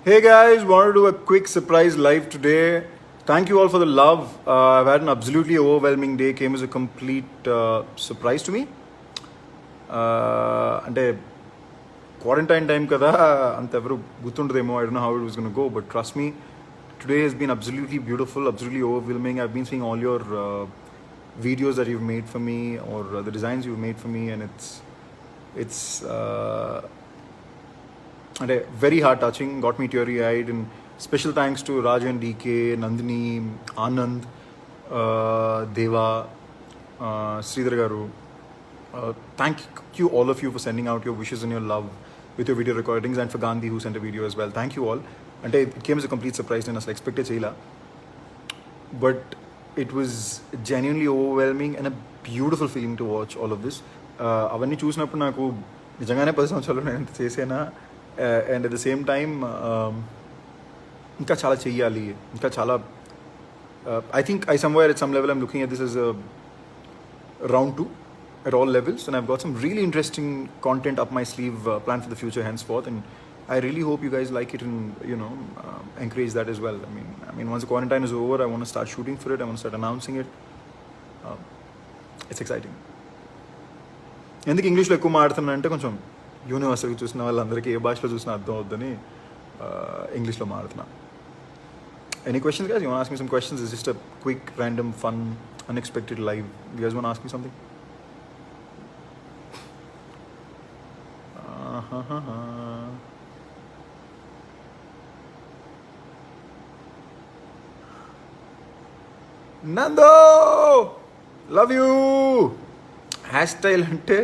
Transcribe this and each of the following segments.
Hey guys, wanted to do a quick surprise live today. Thank you all for the love. I've had an absolutely overwhelming day. Came as a complete surprise to me. అంటే quarantine time కదా అంత ఎవరు గుర్తుండదేమో I don't know how it was gonna go but trust me today he's been absolutely beautiful absolutely overwhelming I been seeing all your videos that you've made for me or the designs you've made for me and it's and very heart touching, got me teary eyed. And special thanks to Rajan, DK, Nandini, Anand, Deva, Sridhar Garu. Thank you all of you for sending out your wishes and your love with your video recordings, and for Gandhi who sent a video as well. Thank you all. And it came as a complete surprise and I expected cheyila, but it was genuinely overwhelming and a beautiful feeling to watch all of this. అవన్నీ చూసినప్పుడు నాకు నిజంగానే 10 సంవత్సరాలు నేను ఎంత చేసేనా, and at the same time ఇంకా చాలా చెయ్యాలి, ఇంకా చాలా I think I somewhere at some level I'm looking at this is round 2 at all levels, and I've got some really interesting content up my sleeve planned for the future henceforth, and I really hope you guys like it and encourage that as well. I mean once the quarantine is over, I want to start shooting for it, I want to start announcing it. It's exciting. ఎందుకు ఇంగ్లీష్లో ఎక్కువ మాట్లాడుతున్నా అంటే కొంచెం యూనివర్సిటీకి చూసిన వాళ్ళందరికీ ఏ భాషలో చూసినా అర్థం అవుద్దని ఇంగ్లీష్లో మాట్లాడుతున్నా. Any questions guys? You want to ask me some questions? It's just a quick random fun unexpected live. You guys want to ask me something? నందో love you. Hash style అంటే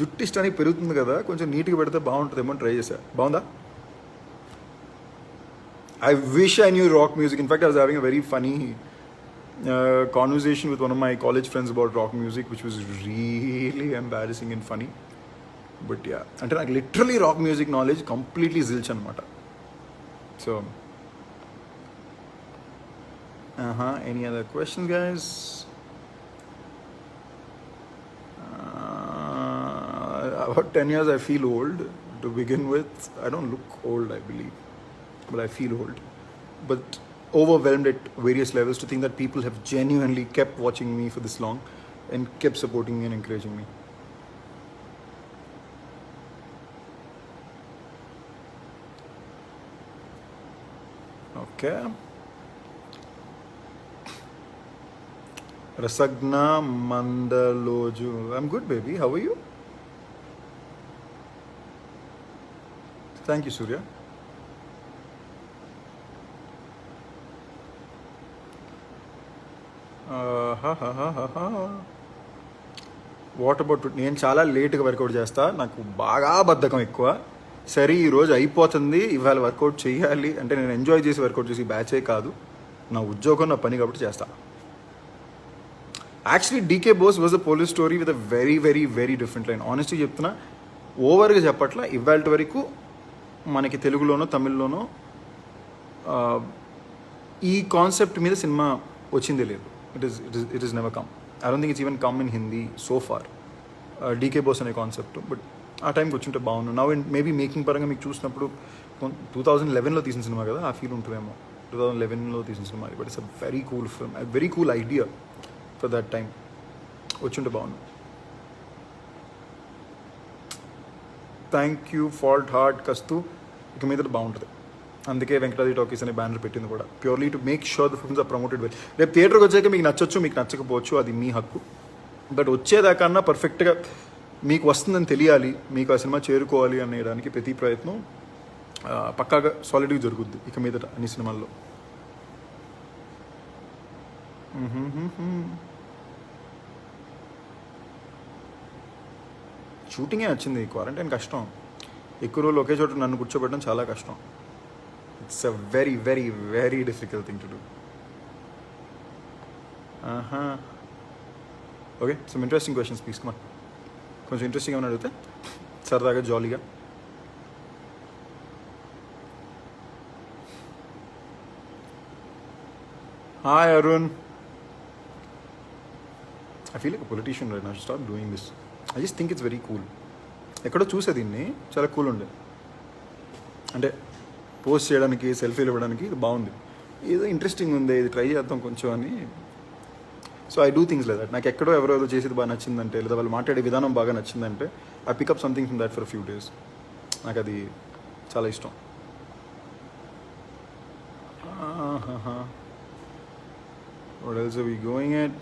జుట్టు ఇష్టానికి పెరుగుతుంది కదా, కొంచెం నీట్గా పెడితే బాగుంటుందేమో ట్రై చేశా. బాగుందా? I wish I knew rock music. In fact, I was having a very funny conversation with one of my college friends about rock music, which was really embarrassing and funny. But yeah, అంటే నాకు literally rock music knowledge completely zilch అనమాట. So any other questions guys? About 10 years I feel old to begin with. I don't look old, I believe, but I feel old, but overwhelmed at various levels to think that people have genuinely kept watching me for this long and kept supporting me and encouraging me. Okay. Rasagna Mandaloju. I'm good, baby. How are you? Thank you, Surya. What about నేను చాలా లేట్గా work out చేస్తా, నాకు బాగా బద్ధకం ఎక్కువ. సరే ఈరోజు అయిపోతుంది, ఇవాళ వర్కౌట్ చేయాలి అంటే నేను ఎంజాయ్ చేసి వర్కౌట్ చేసి బ్యాచే కాదు, నా ఉద్యోగం నా పని కాబట్టి చేస్తా. Actually DK Bose was a police story with a very very very different line. ఆనెస్ట్గా చెప్తున్నా, ఓవర్గా చెప్పట్లా, ఇవాళ వరకు మనకి తెలుగులోనో తమిళ్లోనో ఈ కాన్సెప్ట్ మీద సినిమా వచ్చిందే లేదు. It is never come. I don't think it's even come in Hindi so far, D K Bose అనే కాన్సెప్ట్. బట్ ఆ టైంకి వచ్చింటే బాగుండు. నవ్ మేబీ మేకింగ్ పరంగా మీకు చూసినప్పుడు 2011లో తీసిన సినిమా కదా, ఆ ఫీల్ ఉంటుందేమో. 2011లో తీసిన సినిమా, but it's a very cool film, a very cool idea for that time. వచ్చింటే బాగుండు. థ్యాంక్ యూ ఫాల్ట్ హార్ట్ కస్తూ. ఇక మీద బాగుంటుంది, అందుకే వెంకటాద్రి టాకీస్ అనే బ్యానర్ పెట్టింది కూడా, purely to make sure the films are promoted well. రేపు థియేటర్కి వచ్చాక మీకు నచ్చొచ్చు, మీకు నచ్చకపోవచ్చు, అది మీ హక్కు. బట్ వచ్చేదాకన్నా పర్ఫెక్ట్గా మీకు వస్తుందని తెలియాలి, మీకు ఆ సినిమా చేరుకోవాలి అనేయడానికి ప్రతి ప్రయత్నం పక్కాగా సాలిడ్గా జరుగుద్ది ఇక మీదట అన్ని సినిమాల్లో. షూటింగే వచ్చింది, క్వారంటైన్ కష్టం. ఎక్కువ రోజులు ఒకే చోట నన్ను కూర్చోబెట్టడం చాలా కష్టం. It's a very very very difficult thing to do. Okay, some interesting questions please. Come on, కొంచెం ఇంట్రెస్టింగ్ ఏమైనా అడిగితే సరదాగా జాలీగా. Hi Arun. I feel like a politician right now. I should start doing this. I just think it's very cool. ఎక్కడో చూసే దీన్ని చాలా cool ఉండే. అంటే పోస్ట్ చేయడానికి సెల్ఫీలు ఇవ్వడానికి ఇది బాగుంది, ఏదో ఇంట్రెస్టింగ్ ఉంది, ఇది ట్రై చేద్దాం కొంచెం అని. సో ఐ డూ థింగ్స్ లేదా నాకు ఎక్కడో ఎవరెవరో చేసేది బాగా నచ్చిందంటే, లేదా వాళ్ళు మాట్లాడే విధానం బాగా నచ్చిందంటే I pick up something from that for few days. నాకు అది చాలా ఇష్టం. What else are we going at?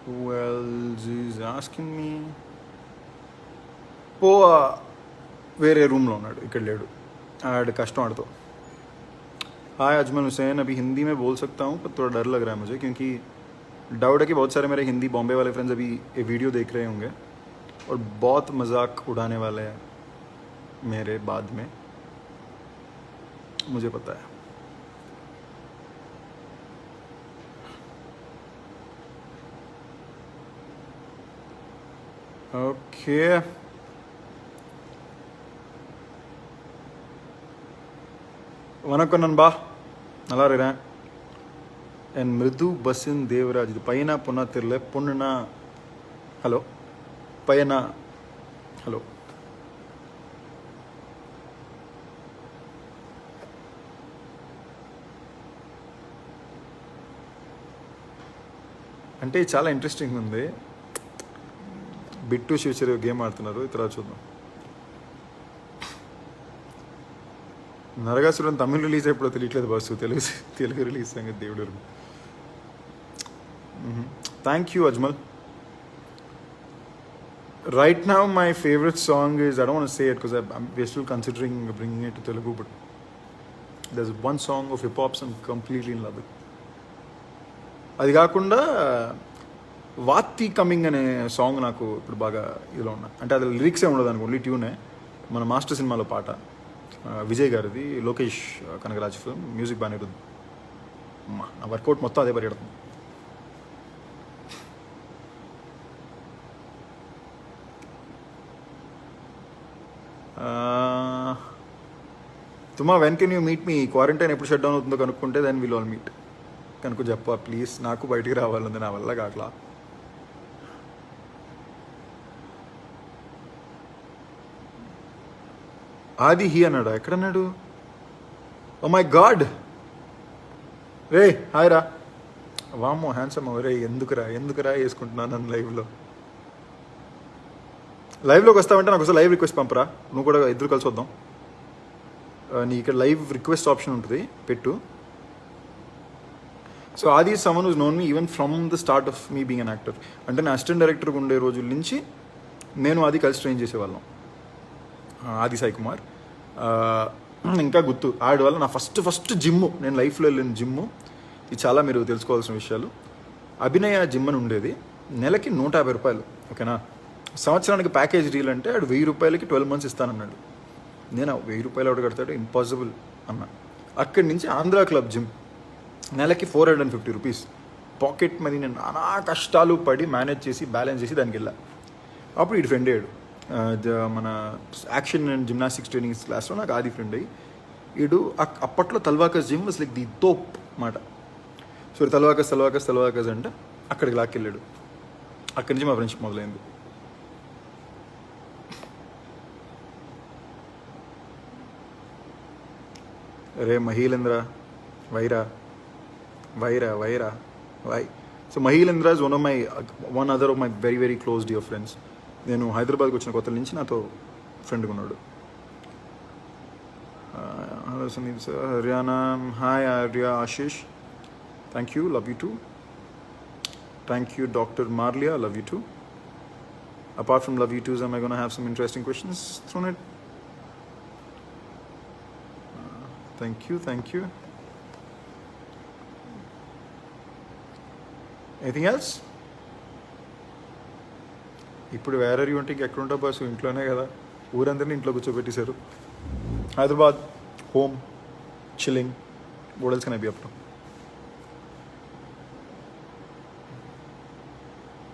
Who else is asking me? వేరే రూమ్లో ఉన్నాడు, ఇక్కడ లేడు, आड़ कष्टों आड़ तो. हाय अजमल हुसैन, अभी हिंदी में बोल सकता हूँ पर थोड़ा डर लग रहा है मुझे, क्योंकि डाउट है कि बहुत सारे मेरे हिंदी बॉम्बे वाले फ्रेंड्स अभी ये वीडियो देख रहे होंगे और बहुत मजाक उड़ाने वाले हैं मेरे बाद में, मुझे पता है. ओके வணக்கம் நண்பா, நல்லா இருக்கிறேன். என் மிருது பஸ்ஸின் தேவராஜ், இது பையனா பொண்ணா தெரியல, பொண்ணுனா ஹலோ, பையனா హలో. అంటే చాలా ఇంట్రెస్టింగ్ ఉంది. బిట్టు ఫ్యూచర్ గేమ్ ఆడుతున్నారు, తర్వాత చూద్దాం. నరకాసురన్ తమిళ్ రిలీజ్ ఎప్పుడో తెలియట్లేదు బాసు, తెలుగు రిలీజ్ సంగతి దేవుడు. Thank you Ajmal. Right now my favourite song is, I don't want to say it because we're still considering bringing it to Telugu, but there's one song of hip hop I'm completely in love with. అది కాకుండా వాతి coming అనే song నాకు ఇప్పుడు బాగా ఇదిలో ఉన్నా. అంటే అది లిరిక్స్ ఏ ఉండదు అనుకో, ఓన్లీ ట్యూనే. మన మాస్టర్ సినిమాలో పాట, విజయ్ గారిది, లోకేష్ కనగరాజ్ ఫిల్మ్, మ్యూజిక్ బాగానే ఉంటుంది. నా వర్కౌట్ మొత్తం అదే పరిగెడుతుంది. తుమ్మా when can you meet me, quarantine ఎప్పుడు షట్ డౌన్ అవుతుందో కనుక్కుంటే దెన్ విల్ ఆల్ మీట్. కనుక చెప్పా ప్లీజ్, నాకు బయటికి రావాలంది, నా వల్ల కాట్లా. ఆది హీ అన్నాడా, ఎక్కడన్నాడు? ఓ మై గాడ్, రే హాయ్ రా, వామ్మో హ్యాండ్సమ్. రే ఎందుకురా వేసుకుంటున్నాను నన్ను లైవ్లోకి వస్తావంటే నాకు ఒకసారి లైవ్ రిక్వెస్ట్ పంపరా, నువ్వు కూడా ఇద్దరు కలిసి వద్దాం. నీ ఇక్కడ లైవ్ రిక్వెస్ట్ ఆప్షన్ ఉంటుంది, పెట్టు. So Aadi is someone who's known me even from the start of me being an actor. అంటే నా అసిస్టెంట్ డైరెక్టర్గా ఉండే రోజుల నుంచి నేను ఆది కలిసి ట్రైన్ చేసేవాళ్ళం, ఆది సాయి కుమార్. ఇంకా గుర్తు ఆడి వల్ల నా ఫస్ట్ జిమ్, నేను లైఫ్లో వెళ్ళిన జిమ్. ఇది చాలా మీరు తెలుసుకోవాల్సిన విషయాలు. అభినయ జిమ్ అని ఉండేది, నెలకి 150 రూపాయలు, ఓకేనా. సంవత్సరానికి ప్యాకేజ్ డీల్ అంటే ఆడు 1000 రూపాయలకి 12 months ఇస్తానన్నాడు. నేను 1000 రూపాయలు ఒకటి కడతాడు, ఇంపాసిబుల్ అన్న. అక్కడి నుంచి ఆంధ్ర క్లబ్ జిమ్, నెలకి 450 రూపీస్ పాకెట్ మనీ. నేను నానా కష్టాలు పడి మేనేజ్ చేసి బ్యాలెన్స్ చేసి దానికి వెళ్ళా. అప్పుడు ఇటు ఫ్రెండ్ అయ్యాడు, మన యాక్షన్ అండ్ జిమ్నాస్టిక్స్ ట్రైనింగ్ క్లాస్లో నాకు ఆది ఫ్రెండ్ అయ్యి. వీడు అప్పట్లో తల్వాకస్ జిమ్ వాస్ లైక్ ది తోప్ మాట. సో తల్వాకస్ అంటే అక్కడికి లాక్కెళ్ళాడు. అక్కడి నుంచి మా ఫ్రెండ్షిప్ మొదలైంది. రే మహీలేంద్ర, వైరా. So Mahilendra is one other of my very very close dear friends. నేను హైదరాబాద్కి వచ్చిన కొత్త నుంచి నాతో ఫ్రెండ్గా ఉన్నాడు. Hello Sandeep sir, Haryana. Hi Arya, Ashish, thank you, love you too. Thank you doctor Marliya, love you too. Apart from love you టూస్, am I going to have some interesting questions thrown it? Thank you. Anything else? ఇప్పుడు వేరే ఉంటే ఇంకెక్కడ ఉంటావు boss, ఇంట్లోనే కదా. ఊరందరినీ ఇంట్లో కూర్చోబెట్టేశారు. Hyderabad, home, chilling. what else can I be up to?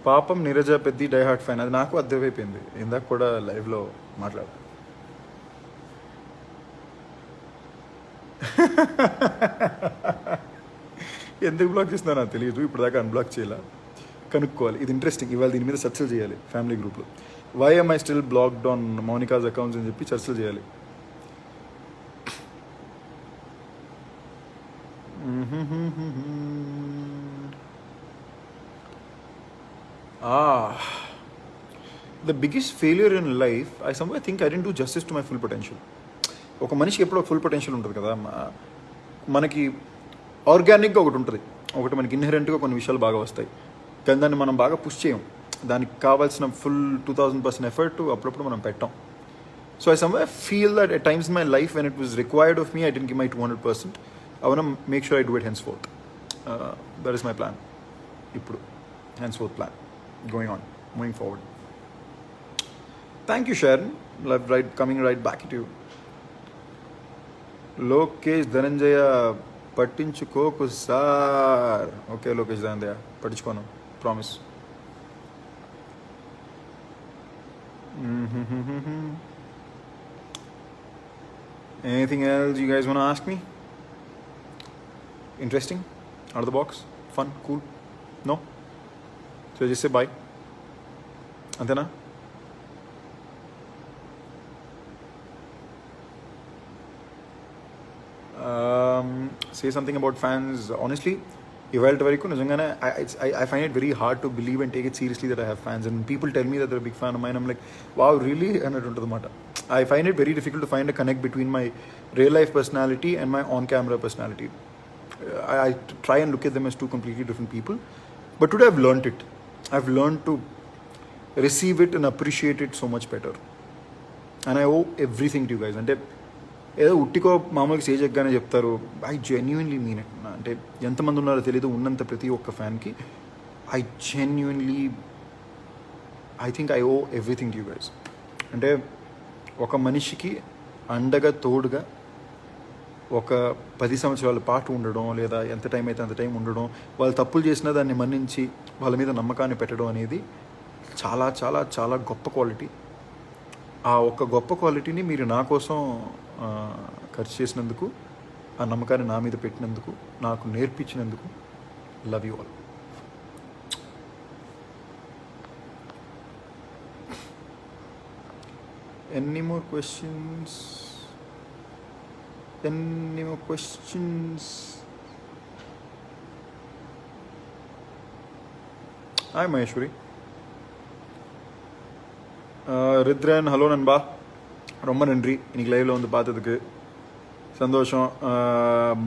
పాపం నీరజ పెద్ద డైహార్ట్ ఫ్యాన్, అది నాకు అర్థమైపోయింది. ఇందాక కూడా లైవ్లో మాట్లాడు. ఎందుకు బ్లాక్ చేస్తున్నా నాకు తెలియదు, ఇప్పుడు దాకా అన్బ్లాక్ చేయాల, కనుక్కోవాలి. ఇది ఇంట్రెస్టింగ్, ఇవాళ దీని మీద చర్చలు చేయాలి ఫ్యామిలీ గ్రూప్లో. Why am I still blocked on Mounika's accounts అని చెప్పి చర్చలు చేయాలి. Ah, the biggest failure in life, I somewhere think I didn't do justice to my full potential. ఒక మనిషికి ఎప్పుడో ఫుల్ పొటెన్షియల్ ఉంటుంది కదా, మనకి ఆర్గానిక్గా ఒకటి ఉంటుంది, ఒకటి మనకి ఇన్హెరెంట్గా కొన్ని విషయాలు బాగా వస్తాయి, కానీ దాన్ని మనం బాగా పుష్ చేయం, దానికి కావాల్సిన ఫుల్ 2000% ఎఫర్ట్ అప్పుడప్పుడు మనం పెట్టాం. So I somewhere feel that at times in my life when it was required of me I didn't give my 200%. I want make sure I do it henceforth. That is my plan ఇప్పుడు, henceforth plan going on, moving forward. Thank you, Sharon. Coming right back at you. Lokesh Dhananjaya, pattinchukoku sir. Okay, Lokesh Dhananjaya, pattinchukono, promise. Anything else you guys want to ask me? Interesting? Out of the box? Fun? Cool? No? So just say bye. Antena? Say something about fans. Honestly, ఇవాళ వరకు నిజంగానే I find it very hard to believe and take it seriously that I have fans. And people tell me that they're a big fan of mine. I'm like, wow, really? అన్నట్టు ఉంటుంది అన్నమాట. I find it very difficult to find a connect between my real life personality and my on-camera personality. I try and look at them as two completely different people. But today I've learned it. I've learned to receive it and appreciate it so much better. And I owe everything to you guys. అంటే ఏదో ఉట్టికో మామూలుగా stage ఎక్కగానే చెప్తారు, I genuinely mean it. అంటే ఎంతమంది ఉన్నారో తెలియదు, ఉన్నంత ప్రతి ఒక్క ఫ్యాన్కి I genuinely I think I owe everything to you guys. అంటే ఒక మనిషికి అండగా తోడుగా ఒక 10 సంవత్సరాల పాటు ఉండడం, లేదా ఎంత టైం అయితే అంత టైం ఉండడం, వాళ్ళు తప్పులు చేసినా దాన్ని మన్నించి వాళ్ళ మీద నమ్మకాన్ని పెట్టడం అనేది చాలా చాలా చాలా గొప్ప క్వాలిటీ. ఆ ఒక్క గొప్ప క్వాలిటీని మీరు నా కోసం ఖర్చు చేసినందుకు, ఆ నమ్మకాన్ని నా మీద పెట్టినందుకు, నాకు నేర్పించినందుకు, love you all. Any more questions? Any more questions? Hi Maheshwari. Rudran, hello நண்பா, ரொம்ப நன்றி இன்னைக்கு லைவில் வந்து பார்த்ததுக்கு. சந்தோஷம்.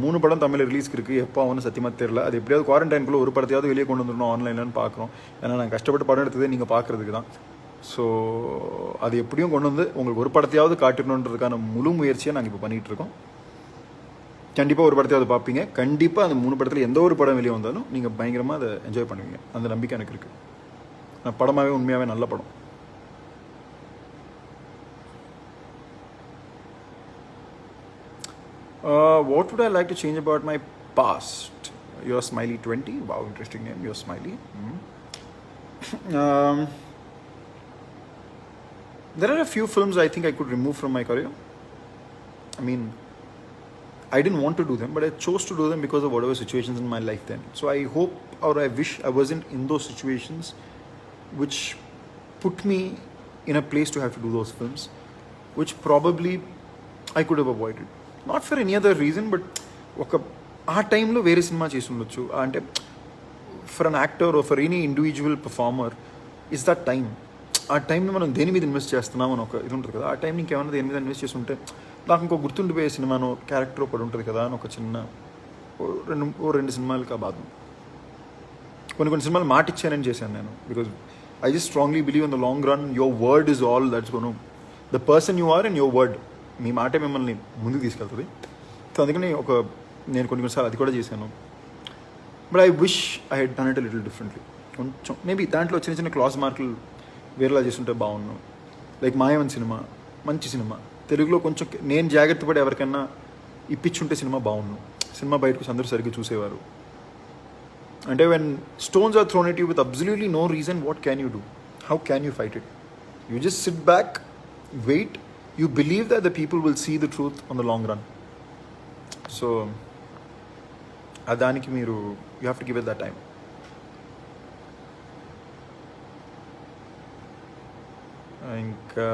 3 படம் தமிழ் ரிலீஸ்க்கு இருக்குது, எப்போ அவனு சத்தியமாக தெரில. அது எப்படியாவது குவாரண்டைனுக்குள்ளே ஒரு படத்தையாவது வெளியே கொண்டு வந்துடணும் ஆன்லைன்லன்னு பார்க்குறோம். ஏன்னா நான் கஷ்டப்பட்டு படம் எடுத்ததே நீங்கள் பார்க்குறதுக்கு தான். ஸோ அது எப்படியும் கொண்டு வந்து உங்களுக்கு ஒரு படத்தையாவது காட்டணுன்றதுக்கான முழு முயற்சியை நாங்கள் இப்போ பண்ணிகிட்ருக்கோம். கண்டிப்பாக ஒரு படத்தையாவது பார்ப்பீங்க. கண்டிப்பாக அந்த 3 படத்தில் எந்த ஒரு படம் வெளியே வந்தாலும் நீங்கள் பயங்கரமாக அதை என்ஜாய் பண்ணுவீங்க. அந்த நம்பிக்கை எனக்கு இருக்குது. நான் படமாகவே உண்மையாகவே நல்ல படம். What would I like to change about my past? You're Smiley 20. Wow, interesting name. You're Smiley. There are a few films I think I could remove from my career. I mean, I didn't want to do them, but I chose to do them because of whatever situations in my life then. So I hope, or I wish I wasn't in those situations which put me in a place to have to do those films, which probably I could have avoided. Not for any other reason, but ఆ టైంలో వేరే cinema చేసి ఉండొచ్చు. అంటే for an actor are for any individual performer is that time. ఆ టైంని మనం దేని మీద ఇన్వెస్ట్ చేస్తున్నాం అని ఒక ఇది ఉంటుంది కదా. ఆ టైం ఇంకేమైనా దేని మీద ఇన్వెస్ట్ చేసి ఉంటే నాకు ఇంకో గుర్తుండిపోయే సినిమానో క్యారెక్టర్ ఒకటి ఉంటుంది కదా అని ఒక చిన్న రెండు సినిమాలకి ఆ బాధ. కొన్ని సినిమాలు మాట ఇచ్చానని చేశాను నేను. Because I just strongly believe in the long run your word is all that's gone the person you are and your word. మీ మాటే మిమ్మల్ని ముందుకు తీసుకెళ్తుంది. సో అందుకని నేను కొన్నిసార్లు అది కూడా చేశాను. But I wish I head done it little differently. కొంచెం మేబీ దాంట్లో చిన్న చిన్న క్లాస్ మార్కులు వేరేలా చేస్తుంటే బాగున్నాను. లైక్ మాయవన్ సినిమా మంచి సినిమా, తెలుగులో కొంచెం నేను జాగ్రత్త పడి ఎవరికైనా ఇప్పించుంటే సినిమా బాగున్నాను. సినిమా బయటకు అందరూ సరిగ్గా చూసేవారు. అంటే when stones are thrown at you with absolutely no reason, what can you do? How can you fight it? You just sit back, wait. You believe that the people will see the truth on the long run. So, adaniki meeru, you have to give it that time. ఇంకా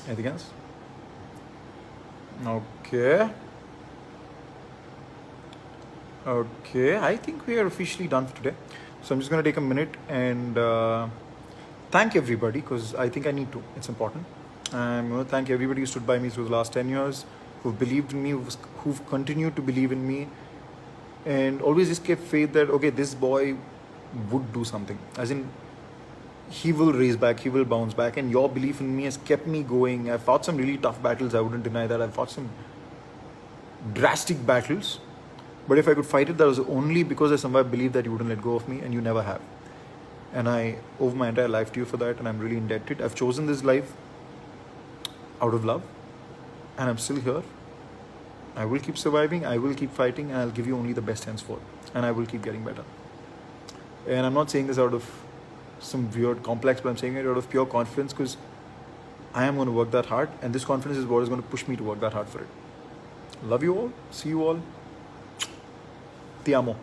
Anything else? Okay. Okay, I think we are officially done for today. So I'm just going to take a minute and thank everybody because I think I need to. It's important. I'm going to thank everybody who stood by me through the last 10 years, who've believed in me, who've continued to believe in me, and always just kept faith that, okay, this boy would do something. As in, he will raise back, he will bounce back, and your belief in me has kept me going. I've fought some really tough battles, I wouldn't deny that. I've fought some drastic battles. But if I could fight it, that was only because I somehow believed that you wouldn't let go of me, and you never have. And I owe my entire life to you for that, and I'm really indebted. I've chosen this life out of love, and I'm still here. I will keep surviving, I will keep fighting, and I'll give you only the best henceforth. And I will keep getting better. And I'm not saying this out of some weird complex, but I'm saying it out of pure confidence because I am going to work that hard, and this confidence is what is going to push me to work that hard for it. Love you all. See you all. Ti amo.